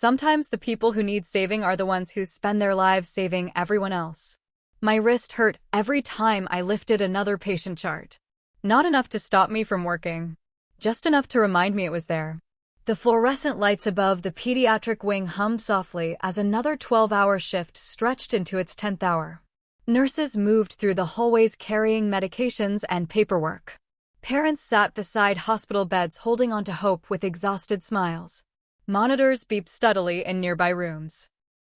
Sometimes the people who need saving are the ones who spend their lives saving everyone else. My wrist hurt every time I lifted another patient chart. Not enough to stop me from working, just enough to remind me it was there. The fluorescent lights above the pediatric wing hummed softly as another 12-hour shift stretched into its 10th hour. Nurses moved through the hallways carrying medications and paperwork. Parents sat beside hospital beds holding on to hope with exhausted smiles. Monitors beeped steadily in nearby rooms.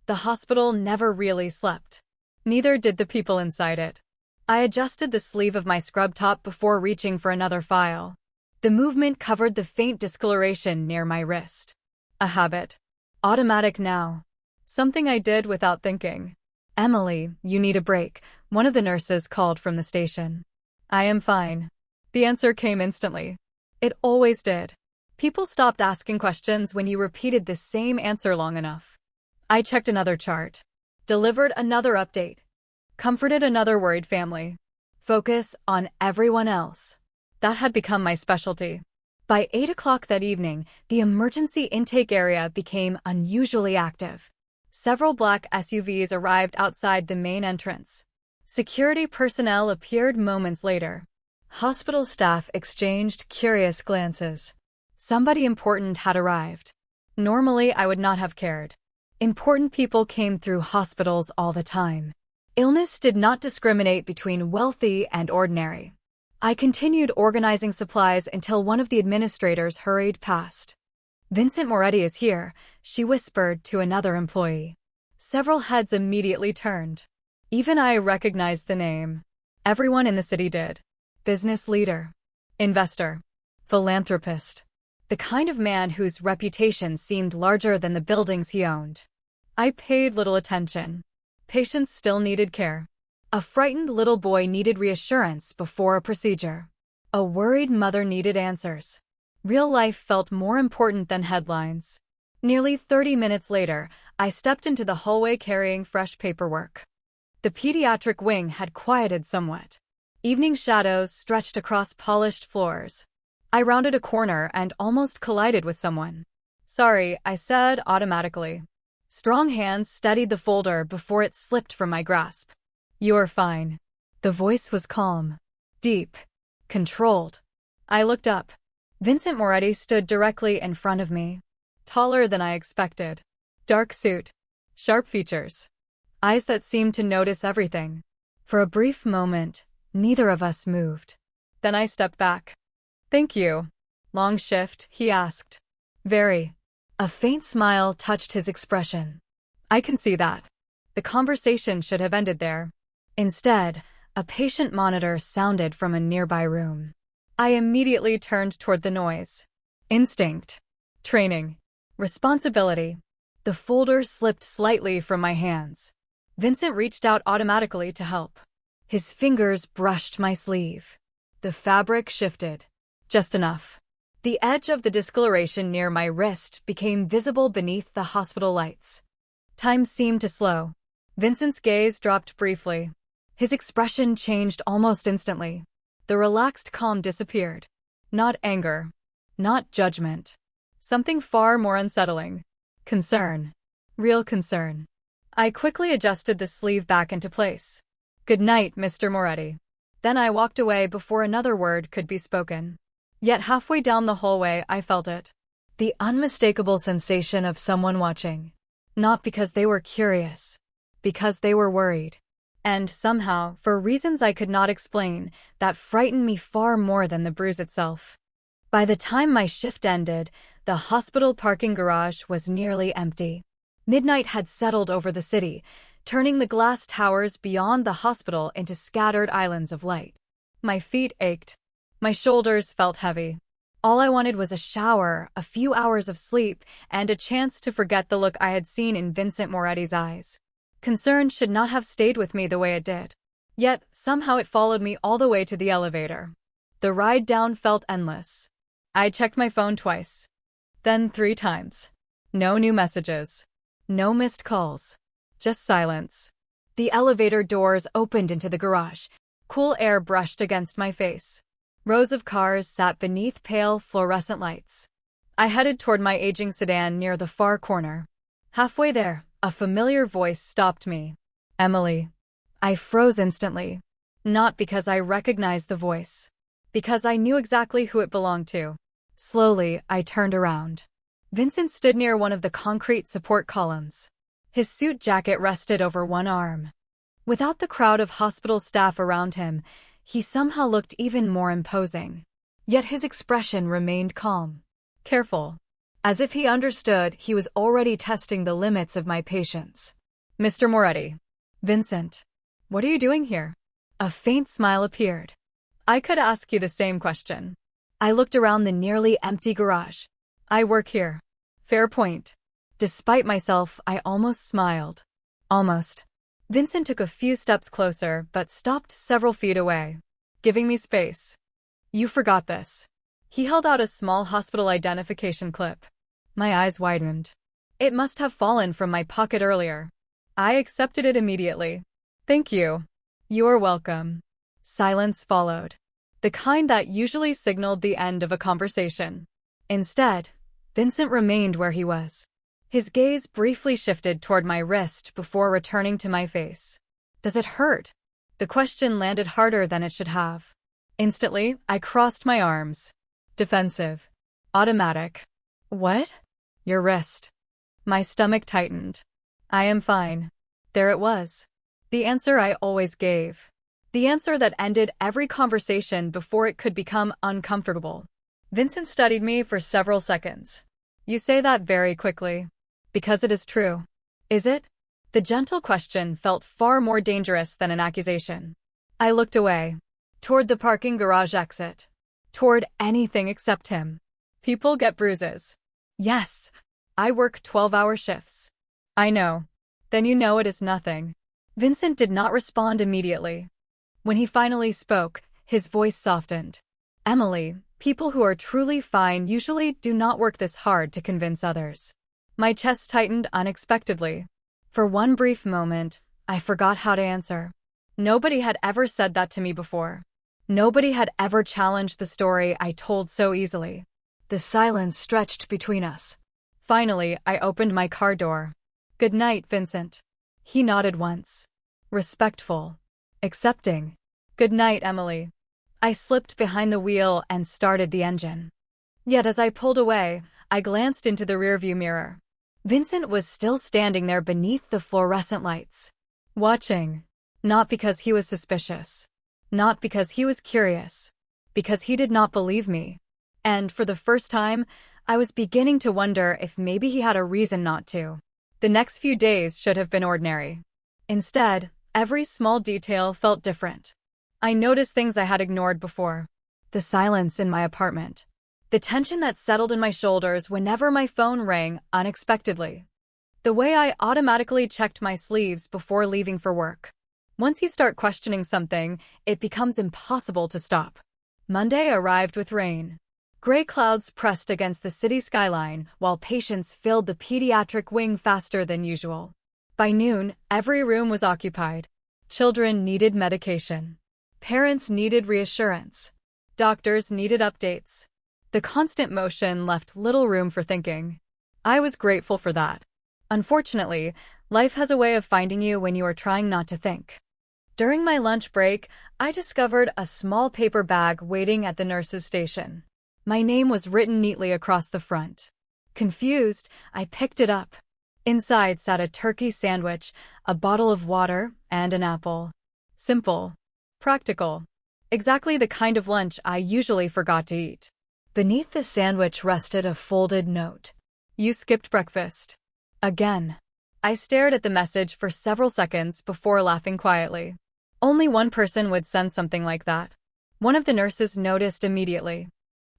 The hospital never really slept. Neither did the people inside it. I adjusted the sleeve of my scrub top before reaching for another file. The movement covered the faint discoloration near my wrist. A habit. Automatic now. Something I did without thinking. "Emily, you need a break," one of the nurses called from the station. "I am fine." The answer came instantly. It always did. People stopped asking questions when you repeated the same answer long enough. I checked another chart. Delivered another update. Comforted another worried family. Focus on everyone else. That had become my specialty. By 8 o'clock that evening, the emergency intake area became unusually active. Several black SUVs arrived outside the main entrance. Security personnel appeared moments later. Hospital staff exchanged curious glances. Somebody important had arrived. Normally, I would not have cared. Important people came through hospitals all the time. Illness did not discriminate between wealthy and ordinary. I continued organizing supplies until one of the administrators hurried past. "Vincent Moretti is here," she whispered to another employee. Several heads immediately turned. Even I recognized the name. Everyone in the city did. Business leader. Investor. Philanthropist. The kind of man whose reputation seemed larger than the buildings he owned. I paid little attention. Patients still needed care. A frightened little boy needed reassurance before a procedure. A worried mother needed answers. Real life felt more important than headlines. Nearly 30 minutes later, I stepped into the hallway carrying fresh paperwork. The pediatric wing had quieted somewhat. Evening shadows stretched across polished floors. I rounded a corner and almost collided with someone. "Sorry," I said automatically. Strong hands steadied the folder before it slipped from my grasp. "You're fine." The voice was calm, deep, controlled. I looked up. Vincent Moretti stood directly in front of me. Taller than I expected. Dark suit. Sharp features. Eyes that seemed to notice everything. For a brief moment, neither of us moved. Then I stepped back. "Thank you." "Long shift?" he asked. "Very." A faint smile touched his expression. "I can see that." The conversation should have ended there. Instead, a patient monitor sounded from a nearby room. I immediately turned toward the noise. Instinct. Training. Responsibility. The folder slipped slightly from my hands. Vincent reached out automatically to help. His fingers brushed my sleeve. The fabric shifted. Just enough. The edge of the discoloration near my wrist became visible beneath the hospital lights. Time seemed to slow. Vincent's gaze dropped briefly. His expression changed almost instantly. The relaxed calm disappeared. Not anger. Not judgment. Something far more unsettling. Concern. Real concern. I quickly adjusted the sleeve back into place. "Good night, Mr. Moretti." Then I walked away before another word could be spoken. Yet halfway down the hallway, I felt it. The unmistakable sensation of someone watching. Not because they were curious. Because they were worried. And somehow, for reasons I could not explain, that frightened me far more than the bruise itself. By the time my shift ended, the hospital parking garage was nearly empty. Midnight had settled over the city, turning the glass towers beyond the hospital into scattered islands of light. My feet ached. My shoulders felt heavy. All I wanted was a shower, a few hours of sleep, and a chance to forget the look I had seen in Vincent Moretti's eyes. Concern should not have stayed with me the way it did. Yet, somehow it followed me all the way to the elevator. The ride down felt endless. I checked my phone twice. Then 3 times. No new messages. No missed calls. Just silence. The elevator doors opened into the garage. Cool air brushed against my face. Rows of cars sat beneath pale fluorescent lights. I headed toward my aging sedan near the far corner. Halfway there, a familiar voice stopped me. Emily. I froze instantly. Not because I recognized the voice. Because I knew exactly who it belonged to. Slowly, I turned around. Vincent stood near one of the concrete support columns. His suit jacket rested over one arm. Without the crowd of hospital staff around him, he somehow looked even more imposing. Yet his expression remained calm, careful, as if he understood he was already testing the limits of my patience. Mr. Moretti. Vincent. What are you doing here? A faint smile appeared. I could ask you the same question. I looked around the nearly empty garage. I work here. Fair point. Despite myself, I almost smiled. Almost. Vincent took a few steps closer, but stopped several feet away, giving me space. You forgot this. He held out a small hospital identification clip. My eyes widened. It must have fallen from my pocket earlier. I accepted it immediately. Thank you. You're welcome. Silence followed. The kind that usually signaled the end of a conversation. Instead, Vincent remained where he was. His gaze briefly shifted toward my wrist before returning to my face. Does it hurt? The question landed harder than it should have. Instantly, I crossed my arms. Defensive. Automatic. What? Your wrist. My stomach tightened. I am fine. There it was. The answer I always gave. The answer that ended every conversation before it could become uncomfortable. Vincent studied me for several seconds. You say that very quickly. Because it is true. Is it? The gentle question felt far more dangerous than an accusation. I looked away. Toward the parking garage exit. Toward anything except him. People get bruises. Yes. I work 12-hour shifts. I know. Then you know it is nothing. Vincent did not respond immediately. When he finally spoke, his voice softened. Emily, people who are truly fine usually do not work this hard to convince others. My chest tightened unexpectedly. For one brief moment, I forgot how to answer. Nobody had ever said that to me before. Nobody had ever challenged the story I told so easily. The silence stretched between us. Finally, I opened my car door. Good night, Vincent. He nodded once. Respectful. Accepting. Good night, Emily. I slipped behind the wheel and started the engine. Yet as I pulled away, I glanced into the rearview mirror. Vincent was still standing there beneath the fluorescent lights. Watching. Not because he was suspicious. Not because he was curious. Because he did not believe me. And for the first time, I was beginning to wonder if maybe he had a reason not to. The next few days should have been ordinary. Instead, every small detail felt different. I noticed things I had ignored before. The silence in my apartment. The tension that settled in my shoulders whenever my phone rang unexpectedly. The way I automatically checked my sleeves before leaving for work. Once you start questioning something, it becomes impossible to stop. Monday arrived with rain. Gray clouds pressed against the city skyline while patients filled the pediatric wing faster than usual. By noon, every room was occupied. Children needed medication. Parents needed reassurance. Doctors needed updates. The constant motion left little room for thinking. I was grateful for that. Unfortunately, life has a way of finding you when you are trying not to think. During my lunch break, I discovered a small paper bag waiting at the nurse's station. My name was written neatly across the front. Confused, I picked it up. Inside sat a turkey sandwich, a bottle of water, and an apple. Simple. Practical. Exactly the kind of lunch I usually forgot to eat. Beneath the sandwich rested a folded note. You skipped breakfast. Again. I stared at the message for several seconds before laughing quietly. Only one person would send something like that. One of the nurses noticed immediately.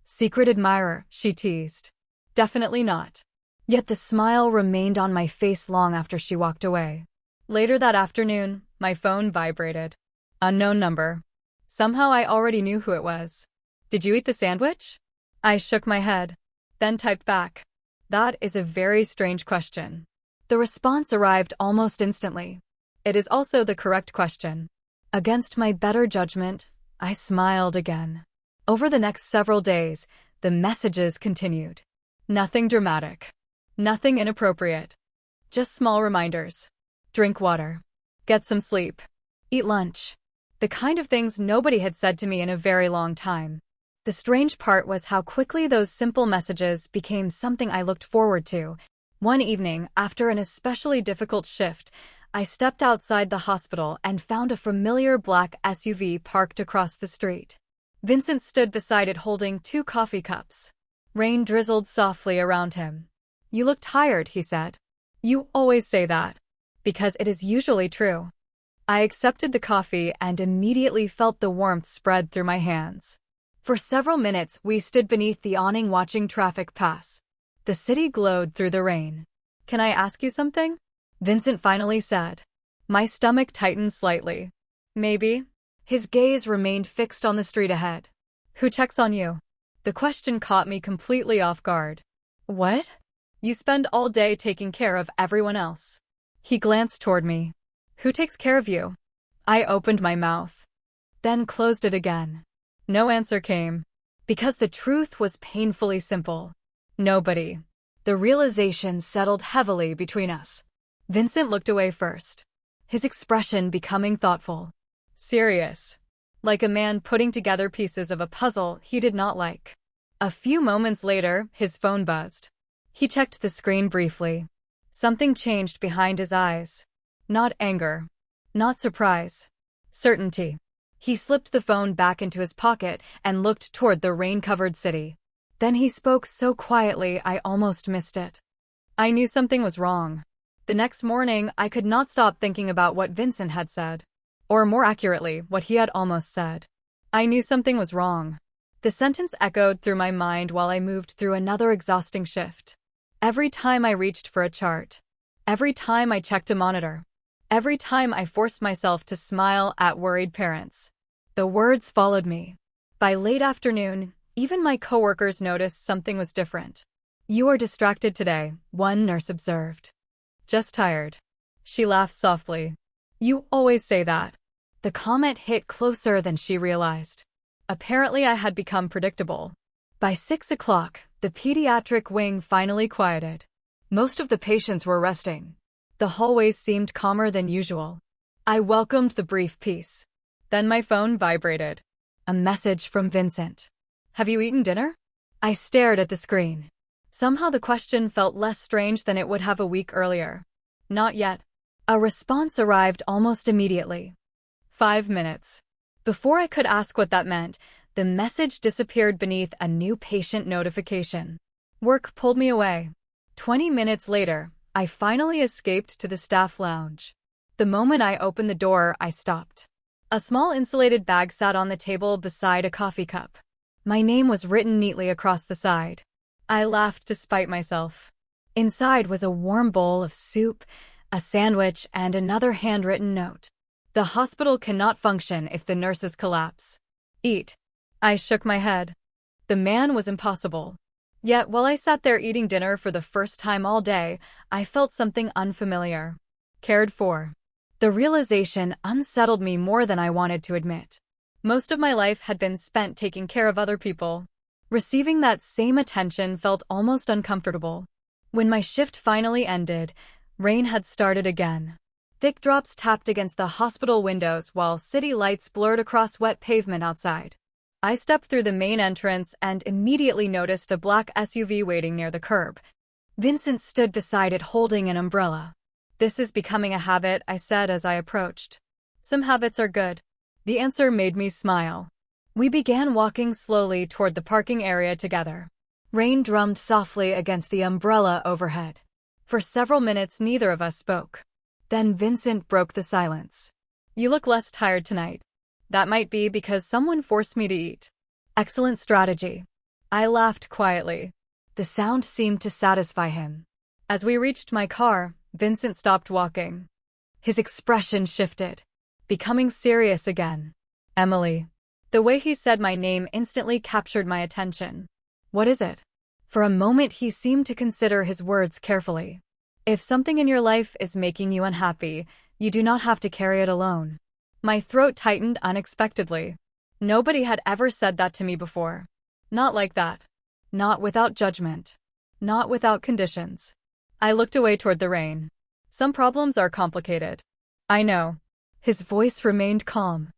Secret admirer, she teased. Definitely not. Yet the smile remained on my face long after she walked away. Later that afternoon, my phone vibrated. Unknown number. Somehow I already knew who it was. Did you eat the sandwich? I shook my head. Then typed back. That is a very strange question. The response arrived almost instantly. It is also the correct question. Against my better judgment, I smiled again. Over the next several days, the messages continued. Nothing dramatic. Nothing inappropriate. Just small reminders. Drink water. Get some sleep. Eat lunch. The kind of things nobody had said to me in a very long time. The strange part was how quickly those simple messages became something I looked forward to. One evening, after an especially difficult shift, I stepped outside the hospital and found a familiar black SUV parked across the street. Vincent stood beside it holding 2 coffee cups. Rain drizzled softly around him. "You look tired," he said. "You always say that." "Because it is usually true." I accepted the coffee and immediately felt the warmth spread through my hands. For several minutes, we stood beneath the awning watching traffic pass. The city glowed through the rain. "Can I ask you something?" Vincent finally said. My stomach tightened slightly. "Maybe." His gaze remained fixed on the street ahead. "Who checks on you?" The question caught me completely off guard. "What?" "You spend all day taking care of everyone else." He glanced toward me. "Who takes care of you?" I opened my mouth, then closed it again. No answer came. Because the truth was painfully simple. Nobody. The realization settled heavily between us. Vincent looked away first, his expression becoming thoughtful. Serious. Like a man putting together pieces of a puzzle he did not like. A few moments later, his phone buzzed. He checked the screen briefly. Something changed behind his eyes. Not anger. Not surprise. Certainty. He slipped the phone back into his pocket and looked toward the rain-covered city. Then he spoke so quietly I almost missed it. I knew something was wrong. The next morning, I could not stop thinking about what Vincent had said. Or more accurately, what he had almost said. I knew something was wrong. The sentence echoed through my mind while I moved through another exhausting shift. Every time I reached for a chart. Every time I checked a monitor. Every time I forced myself to smile at worried parents. The words followed me. By late afternoon, even my coworkers noticed something was different. "You are distracted today," one nurse observed. "Just tired." She laughed softly. "You always say that." The comment hit closer than she realized. Apparently I had become predictable. By 6 o'clock, the pediatric wing finally quieted. Most of the patients were resting. The hallways seemed calmer than usual. I welcomed the brief peace. Then my phone vibrated. A message from Vincent. "Have you eaten dinner?" I stared at the screen. Somehow the question felt less strange than it would have a week earlier. "Not yet." A response arrived almost immediately. 5 minutes. Before I could ask what that meant, the message disappeared beneath a new patient notification. Work pulled me away. 20 minutes later, I finally escaped to the staff lounge. The moment I opened the door, I stopped. A small insulated bag sat on the table beside a coffee cup. My name was written neatly across the side. I laughed to spite myself. Inside was a warm bowl of soup, a sandwich, and another handwritten note. "The hospital cannot function if the nurses collapse. Eat." I shook my head. The man was impossible. Yet while I sat there eating dinner for the first time all day, I felt something unfamiliar. Cared for. The realization unsettled me more than I wanted to admit. Most of my life had been spent taking care of other people. Receiving that same attention felt almost uncomfortable. When my shift finally ended, rain had started again. Thick drops tapped against the hospital windows while city lights blurred across wet pavement outside. I stepped through the main entrance and immediately noticed a black SUV waiting near the curb. Vincent stood beside it holding an umbrella. "This is becoming a habit," I said as I approached. "Some habits are good." The answer made me smile. We began walking slowly toward the parking area together. Rain drummed softly against the umbrella overhead. For several minutes, neither of us spoke. Then Vincent broke the silence. "You look less tired tonight." "That might be because someone forced me to eat." "Excellent strategy." I laughed quietly. The sound seemed to satisfy him. As we reached my car, Vincent stopped walking. His expression shifted, becoming serious again. "Emily." The way he said my name instantly captured my attention. "What is it?" For a moment he seemed to consider his words carefully. "If something in your life is making you unhappy, you do not have to carry it alone." My throat tightened unexpectedly. Nobody had ever said that to me before. Not like that. Not without judgment. Not without conditions. I looked away toward the rain. Some problems are complicated. I know. His voice remained calm.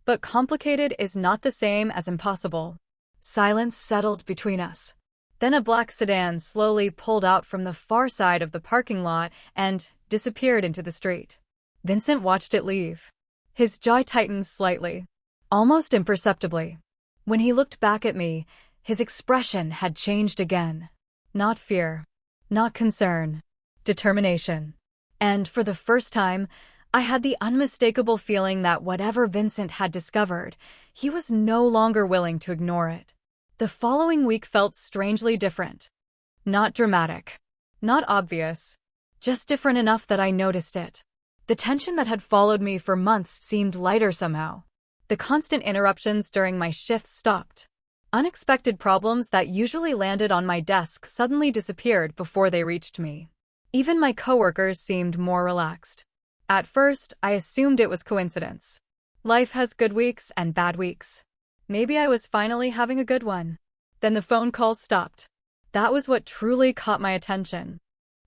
But complicated is not the same as impossible. Silence settled between us. Then a black sedan slowly pulled out from the far side of the parking lot and disappeared into the street. Vincent watched it leave. His jaw tightened slightly, almost imperceptibly. When he looked back at me, his expression had changed again. Not fear, not concern, determination. And for the first time, I had the unmistakable feeling that whatever Vincent had discovered, he was no longer willing to ignore it. The following week felt strangely different. Not dramatic, not obvious, just different enough that I noticed it. The tension that had followed me for months seemed lighter somehow. The constant interruptions during my shifts stopped. Unexpected problems that usually landed on my desk suddenly disappeared before they reached me. Even my coworkers seemed more relaxed. At first, I assumed it was coincidence. Life has good weeks and bad weeks. Maybe I was finally having a good one. Then the phone calls stopped. That was what truly caught my attention.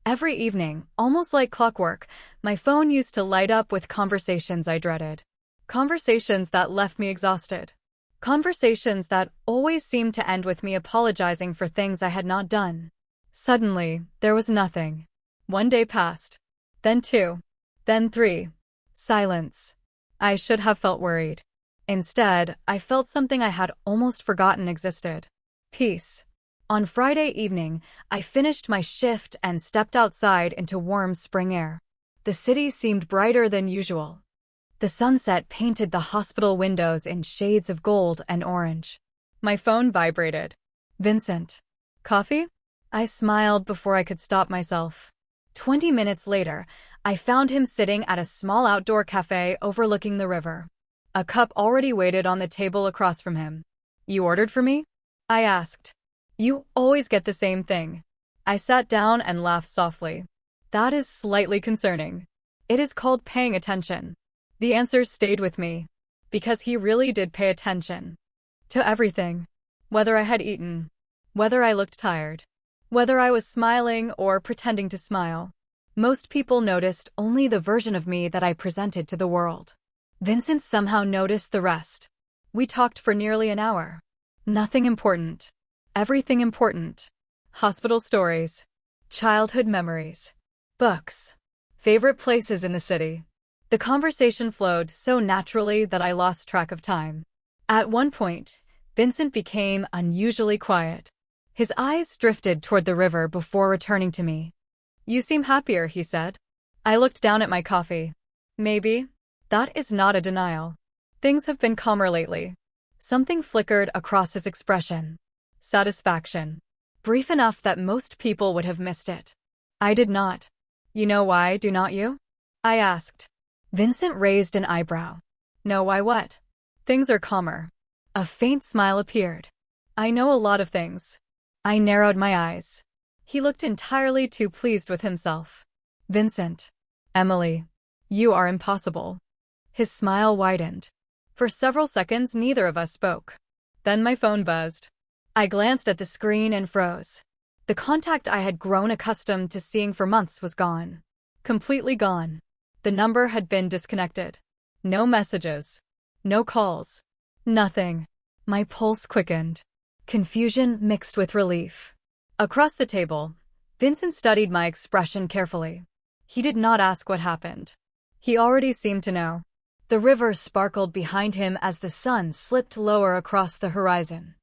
Every evening, almost like clockwork, my phone used to light up with conversations I dreaded. Conversations that left me exhausted. Conversations that always seemed to end with me apologizing for things I had not done. Suddenly, there was nothing. One day passed. Then 2. Then 3. Silence. I should have felt worried. Instead, I felt something I had almost forgotten existed. Peace. On Friday evening, I finished my shift and stepped outside into warm spring air. The city seemed brighter than usual. The sunset painted the hospital windows in shades of gold and orange. My phone vibrated. Vincent. Coffee? I smiled before I could stop myself. 20 minutes later, I found him sitting at a small outdoor cafe overlooking the river. A cup already waited on the table across from him. You ordered for me? I asked. You always get the same thing. I sat down and laughed softly. That is slightly concerning. It is called paying attention. The answer stayed with me, because he really did pay attention. To everything. Whether I had eaten, whether I looked tired, whether I was smiling or pretending to smile. Most people noticed only the version of me that I presented to the world. Vincent somehow noticed the rest. We talked for nearly an hour. Nothing important. Everything important. Hospital stories. Childhood memories. Books. Favorite places in the city. The conversation flowed so naturally that I lost track of time. At one point, Vincent became unusually quiet. His eyes drifted toward the river before returning to me. You seem happier, he said. I looked down at my coffee. Maybe. That is not a denial. Things have been calmer lately. Something flickered across his expression. Satisfaction. Brief enough that most people would have missed it. I did not. You know why, do not you? I asked. Vincent raised an eyebrow. No, why what? Things are calmer. A faint smile appeared. I know a lot of things. I narrowed my eyes. He looked entirely too pleased with himself. Vincent. Emily. You are impossible. His smile widened. For several seconds, neither of us spoke. Then my phone buzzed. I glanced at the screen and froze. The contact I had grown accustomed to seeing for months was gone. Completely gone. The number had been disconnected. No messages. No calls. Nothing. My pulse quickened. Confusion mixed with relief. Across the table, Vincent studied my expression carefully. He did not ask what happened. He already seemed to know. The river sparkled behind him as the sun slipped lower across the horizon.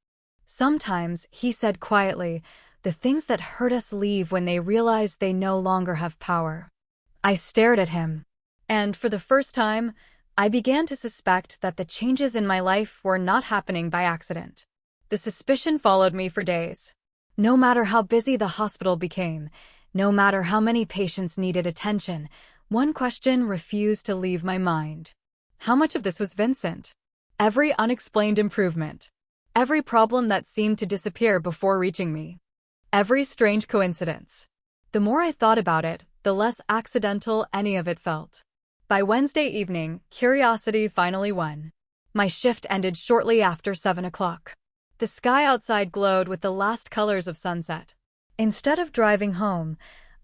Sometimes, he said quietly, the things that hurt us leave when they realize they no longer have power. I stared at him. And for the first time, I began to suspect that the changes in my life were not happening by accident. The suspicion followed me for days. No matter how busy the hospital became, no matter how many patients needed attention, one question refused to leave my mind. How much of this was Vincent? Every unexplained improvement. Every problem that seemed to disappear before reaching me. Every strange coincidence. The more I thought about it, the less accidental any of it felt. By Wednesday evening, curiosity finally won. My shift ended shortly after 7 o'clock. The sky outside glowed with the last colors of sunset. Instead of driving home,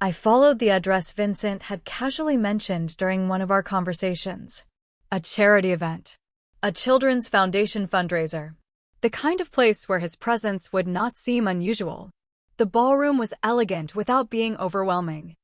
I followed the address Vincent had casually mentioned during one of our conversations. A charity event. A children's foundation fundraiser. The kind of place where his presence would not seem unusual. The ballroom was elegant without being overwhelming.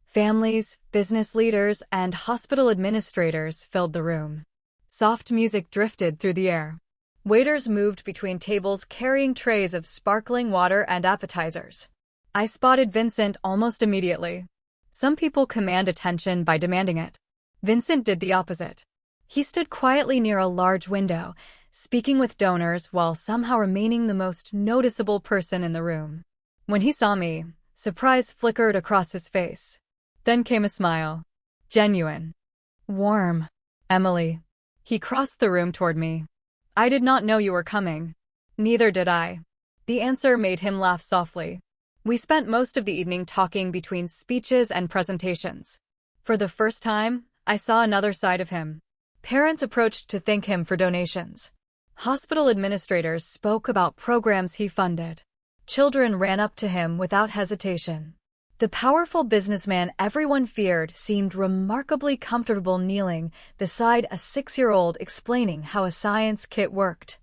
Families, business leaders, and hospital administrators filled the room. Soft music drifted through the air. Waiters moved between tables carrying trays of sparkling water and appetizers. I spotted Vincent almost immediately. Some people command attention by demanding it. Vincent did the opposite. He stood quietly near a large window, speaking with donors while somehow remaining the most noticeable person in the room. When he saw me, surprise flickered across his face. Then came a smile. Genuine. Warm. Emily. He crossed the room toward me. I did not know you were coming. Neither did I. The answer made him laugh softly. We spent most of the evening talking between speeches and presentations. For the first time, I saw another side of him. Parents approached to thank him for donations. Hospital administrators spoke about programs he funded. Children ran up to him without hesitation. The powerful businessman everyone feared seemed remarkably comfortable kneeling beside a 6-year-old explaining how a science kit worked.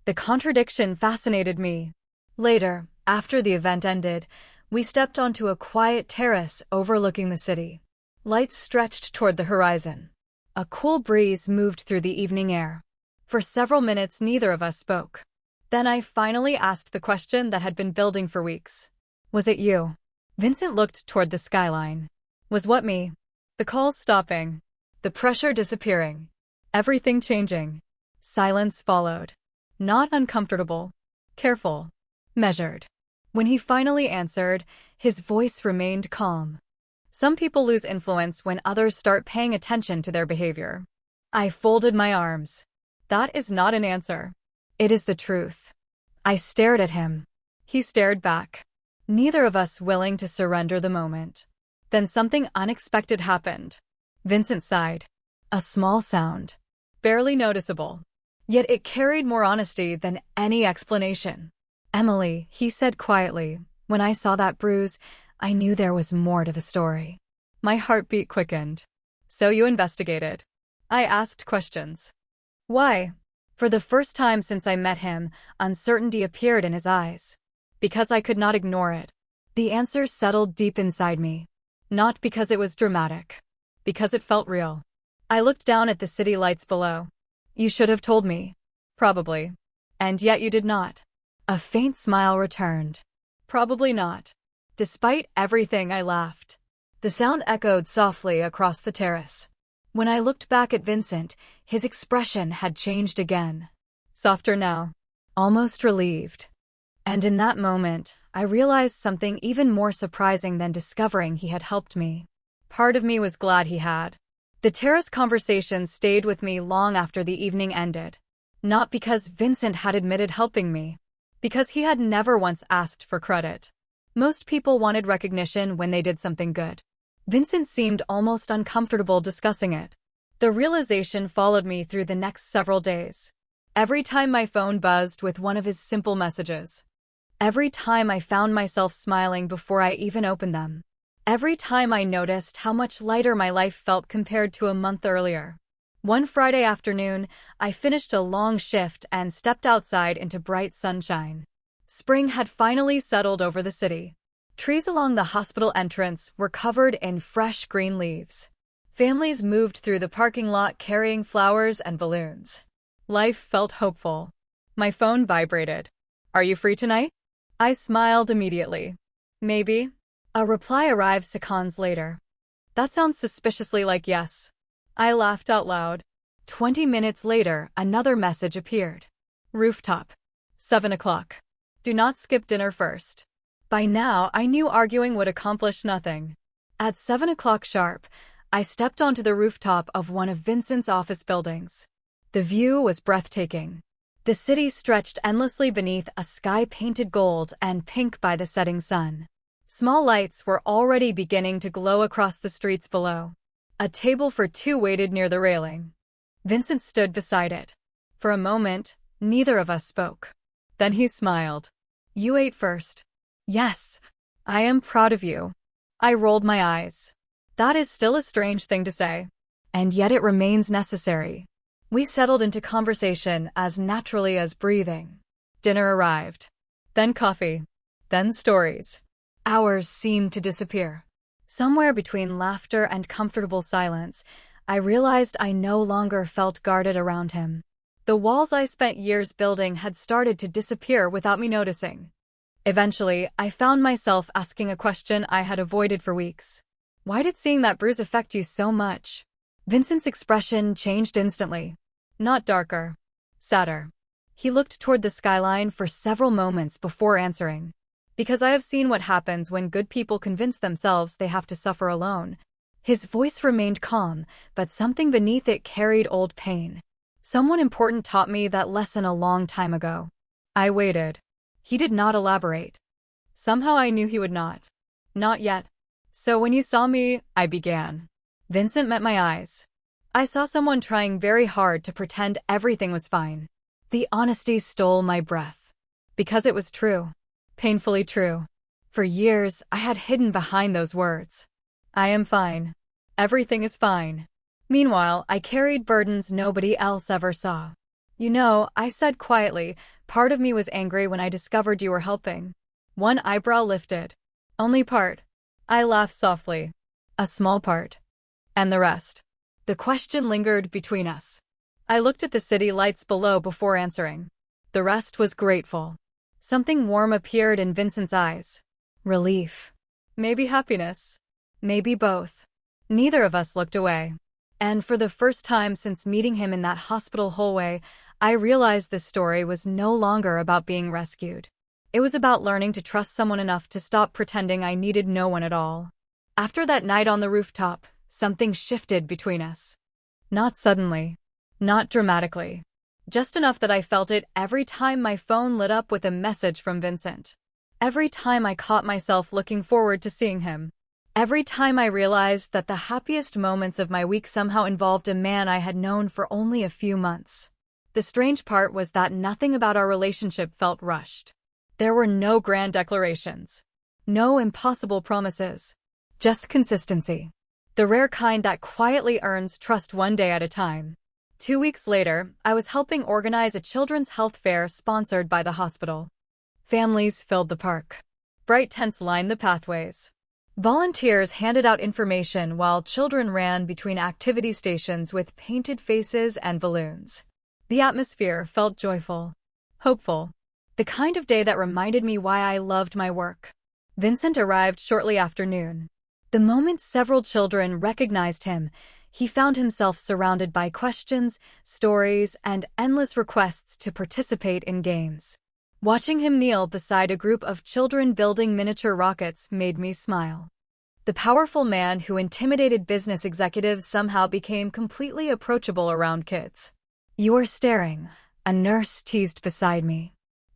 The contradiction fascinated me. Later, after the event ended, we stepped onto a quiet terrace overlooking the city. Lights stretched toward the horizon. A cool breeze moved through the evening air. For several minutes, neither of us spoke. Then I finally asked the question that had been building for weeks. Was it you? Vincent looked toward the skyline. Was what me? The calls stopping. The pressure disappearing. Everything changing. Silence followed. Not uncomfortable. Careful. Measured. When he finally answered, his voice remained calm. Some people lose influence when others start paying attention to their behavior. I folded my arms. That is not an answer. It is the truth. I stared at him. He stared back. Neither of us willing to surrender the moment. Then something unexpected happened. Vincent sighed. A small sound. Barely noticeable. Yet it carried more honesty than any explanation. Emily, he said quietly, when I saw that bruise, I knew there was more to the story. My heartbeat quickened. So you investigated. I asked questions. Why? For the first time since I met him, uncertainty appeared in his eyes. Because I could not ignore it. The answer settled deep inside me. Not because it was dramatic. Because it felt real. I looked down at the city lights below. You should have told me. Probably. And yet you did not. A faint smile returned. Probably not. Despite everything, I laughed. The sound echoed softly across the terrace. When I looked back at Vincent, his expression had changed again. Softer now. Almost relieved. And in that moment, I realized something even more surprising than discovering he had helped me. Part of me was glad he had. The terrace conversation stayed with me long after the evening ended. Not because Vincent had admitted helping me. Because he had never once asked for credit. Most people wanted recognition when they did something good. Vincent seemed almost uncomfortable discussing it. The realization followed me through the next several days. Every time my phone buzzed with one of his simple messages. Every time I found myself smiling before I even opened them. Every time I noticed how much lighter my life felt compared to a month earlier. One Friday afternoon, I finished a long shift and stepped outside into bright sunshine. Spring had finally settled over the city. Trees along the hospital entrance were covered in fresh green leaves. Families moved through the parking lot carrying flowers and balloons. Life felt hopeful. My phone vibrated. Are you free tonight? I smiled immediately. Maybe. A reply arrived seconds later. That sounds suspiciously like yes. I laughed out loud. 20 minutes later, another message appeared. Rooftop. 7 o'clock. Do not skip dinner first. By now, I knew arguing would accomplish nothing. At 7 o'clock sharp, I stepped onto the rooftop of one of Vincent's office buildings. The view was breathtaking. The city stretched endlessly beneath a sky painted gold and pink by the setting sun. Small lights were already beginning to glow across the streets below. A table for two waited near the railing. Vincent stood beside it. For a moment, neither of us spoke. Then he smiled. You ate first. Yes. I am proud of you. I rolled my eyes. That is still a strange thing to say. And yet it remains necessary. We settled into conversation as naturally as breathing. Dinner arrived. Then coffee. Then stories. Hours seemed to disappear. Somewhere between laughter and comfortable silence, I realized I no longer felt guarded around him. The walls I spent years building had started to disappear without me noticing. Eventually, I found myself asking a question I had avoided for weeks. Why did seeing that bruise affect you so much? Vincent's expression changed instantly. Not darker. Sadder. He looked toward the skyline for several moments before answering. Because I have seen what happens when good people convince themselves they have to suffer alone. His voice remained calm, but something beneath it carried old pain. Someone important taught me that lesson a long time ago. I waited. He did not elaborate. Somehow I knew he would not. Not yet. So when you saw me, I began. Vincent met my eyes. I saw someone trying very hard to pretend everything was fine. The honesty stole my breath. Because it was true. Painfully true. For years, I had hidden behind those words. I am fine. Everything is fine. Meanwhile, I carried burdens nobody else ever saw. You know, I said quietly, part of me was angry when I discovered you were helping. One eyebrow lifted. Only part. I laughed softly. A small part. And the rest. The question lingered between us. I looked at the city lights below before answering. The rest was grateful. Something warm appeared in Vincent's eyes. Relief. Maybe happiness. Maybe both. Neither of us looked away. And for the first time since meeting him in that hospital hallway, I realized this story was no longer about being rescued. It was about learning to trust someone enough to stop pretending I needed no one at all. After that night on the rooftop, something shifted between us. Not suddenly. Not dramatically. Just enough that I felt it every time my phone lit up with a message from Vincent. Every time I caught myself looking forward to seeing him. Every time I realized that the happiest moments of my week somehow involved a man I had known for only a few months. The strange part was that nothing about our relationship felt rushed. There were no grand declarations. No impossible promises. Just consistency. The rare kind that quietly earns trust one day at a time. 2 weeks later, I was helping organize a children's health fair sponsored by the hospital. Families filled the park. Bright tents lined the pathways. Volunteers handed out information while children ran between activity stations with painted faces and balloons. The atmosphere felt joyful, hopeful, the kind of day that reminded me why I loved my work. Vincent arrived shortly after noon. The moment several children recognized him, he found himself surrounded by questions, stories, and endless requests to participate in games. Watching him kneel beside a group of children building miniature rockets made me smile. The powerful man who intimidated business executives somehow became completely approachable around kids. "You are staring," a nurse teased beside me.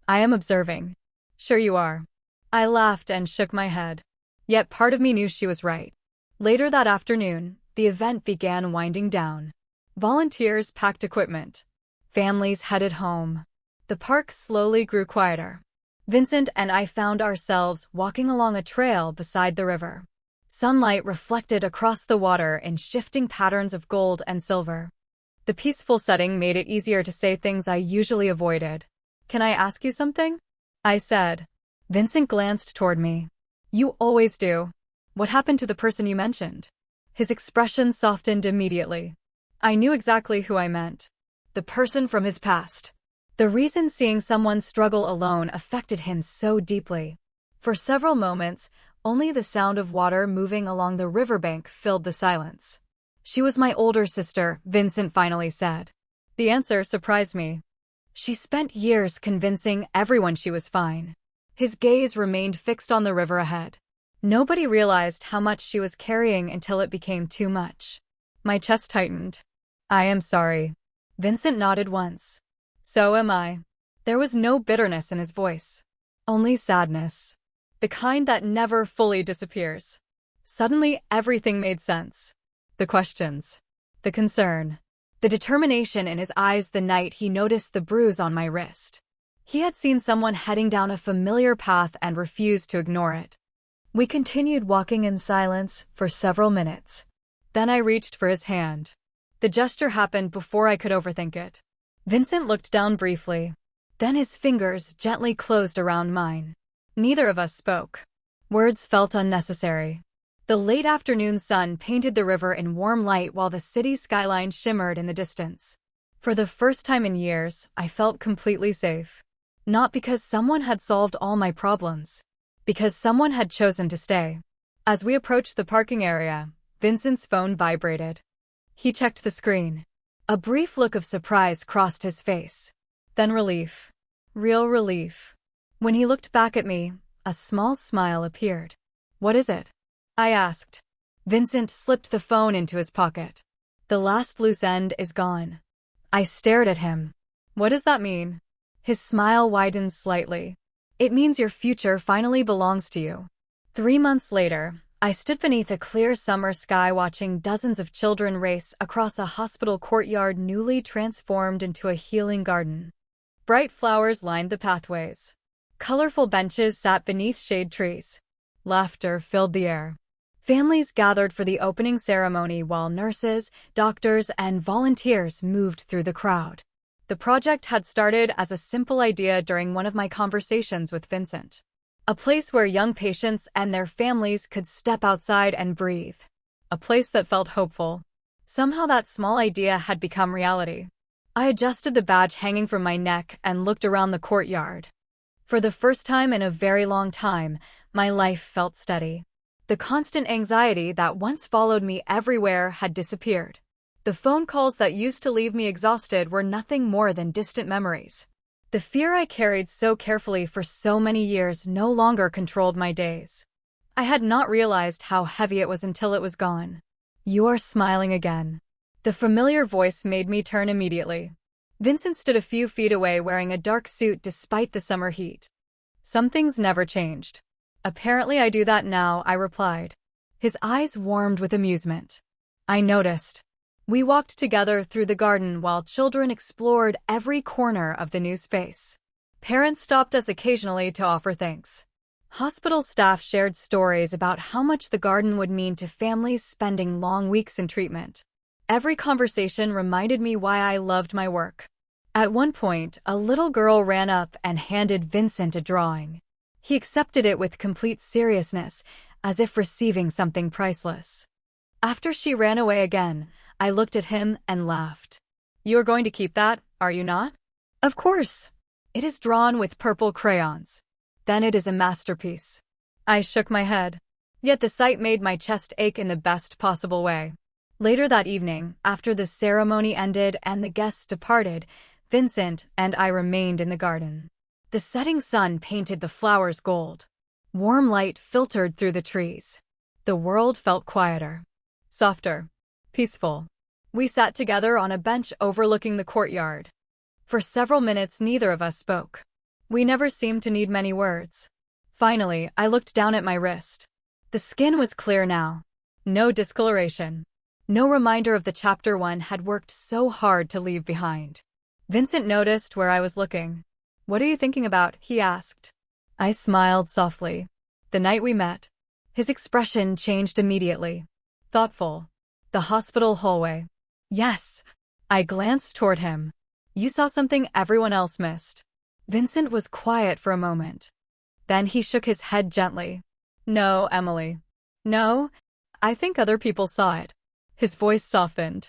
"I am observing." "Sure you are." I laughed and shook my head. Yet part of me knew she was right. Later that afternoon, the event began winding down. Volunteers packed equipment. Families headed home. The park slowly grew quieter. Vincent and I found ourselves walking along a trail beside the river. Sunlight reflected across the water in shifting patterns of gold and silver. The peaceful setting made it easier to say things I usually avoided. "Can I ask you something?" I said. Vincent glanced toward me. "You always do. What happened to the person you mentioned?" His expression softened immediately. I knew exactly who I meant. The person from his past. The reason seeing someone struggle alone affected him so deeply. For several moments, only the sound of water moving along the riverbank filled the silence. "She was my older sister," Vincent finally said. The answer surprised me. "She spent years convincing everyone she was fine." His gaze remained fixed on the river ahead. Nobody realized how much she was carrying until it became too much. My chest tightened. "I am sorry." Vincent nodded once. "So am I." There was no bitterness in his voice. Only sadness. The kind that never fully disappears. Suddenly, everything made sense. The questions. The concern. The determination in his eyes the night he noticed the bruise on my wrist. He had seen someone heading down a familiar path and refused to ignore it. We continued walking in silence for several minutes. Then I reached for his hand. The gesture happened before I could overthink it. Vincent looked down briefly. Then his fingers gently closed around mine. Neither of us spoke. Words felt unnecessary. The late afternoon sun painted the river in warm light while the city skyline shimmered in the distance. For the first time in years, I felt completely safe. Not because someone had solved all my problems. Because someone had chosen to stay. As we approached the parking area, Vincent's phone vibrated. He checked the screen. A brief look of surprise crossed his face. Then relief. Real relief. When he looked back at me, a small smile appeared. "What is it?" I asked. Vincent slipped the phone into his pocket. "The last loose end is gone." I stared at him. "What does that mean?" His smile widened slightly. "It means your future finally belongs to you." 3 months later, I stood beneath a clear summer sky watching dozens of children race across a hospital courtyard newly transformed into a healing garden. Bright flowers lined the pathways. Colorful benches sat beneath shade trees. Laughter filled the air. Families gathered for the opening ceremony while nurses, doctors, and volunteers moved through the crowd. The project had started as a simple idea during one of my conversations with Vincent. A place where young patients and their families could step outside and breathe. A place that felt hopeful. Somehow that small idea had become reality. I adjusted the badge hanging from my neck and looked around the courtyard. For the first time in a very long time, my life felt steady. The constant anxiety that once followed me everywhere had disappeared. The phone calls that used to leave me exhausted were nothing more than distant memories. The fear I carried so carefully for so many years no longer controlled my days. I had not realized how heavy it was until it was gone. "You're smiling again." The familiar voice made me turn immediately. Vincent stood a few feet away wearing a dark suit despite the summer heat. "Some things never changed." "Apparently I do that now," I replied. His eyes warmed with amusement. I noticed. We walked together through the garden while children explored every corner of the new space. Parents stopped us occasionally to offer thanks. Hospital staff shared stories about how much the garden would mean to families spending long weeks in treatment. Every conversation reminded me why I loved my work. At one point, a little girl ran up and handed Vincent a drawing. He accepted it with complete seriousness, as if receiving something priceless. After she ran away again, I looked at him and laughed. "You are going to keep that, are you not?" "Of course. It is drawn with purple crayons. Then it is a masterpiece." I shook my head. Yet the sight made my chest ache in the best possible way. Later that evening, after the ceremony ended and the guests departed, Vincent and I remained in the garden. The setting sun painted the flowers gold. Warm light filtered through the trees. The world felt quieter. Softer. Peaceful. We sat together on a bench overlooking the courtyard. For several minutes neither of us spoke. We never seemed to need many words. Finally, I looked down at my wrist. The skin was clear now. No discoloration. No reminder of the chapter one had worked so hard to leave behind. Vincent noticed where I was looking. "What are you thinking about?" he asked. I smiled softly. "The night we met." His expression changed immediately. Thoughtful. "The hospital hallway." "Yes." I glanced toward him. "You saw something everyone else missed." Vincent was quiet for a moment. Then he shook his head gently. "No, Emily. No, I think other people saw it." His voice softened.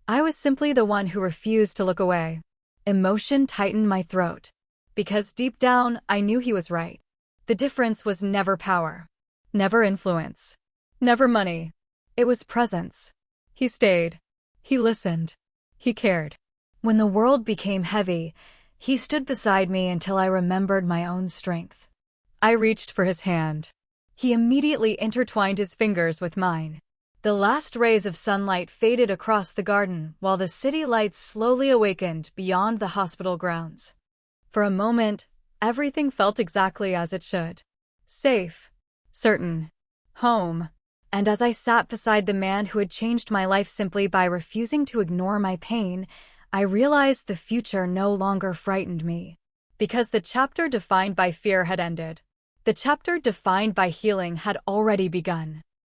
I was simply the one who refused to look away. Emotion tightened my throat. Because deep down, I knew he was right. The difference was never power. Never influence. Never money. It was presence. He stayed. He listened. He cared. When the world became heavy, he stood beside me until I remembered my own strength. I reached for his hand. He immediately intertwined his fingers with mine. The last rays of sunlight faded across the garden while the city lights slowly awakened beyond the hospital grounds. For a moment, everything felt exactly as it should. Safe. Certain. Home. And as I sat beside the man who had changed my life simply by refusing to ignore my pain, I realized the future no longer frightened me. Because the chapter defined by fear had ended. The chapter defined by healing had already begun.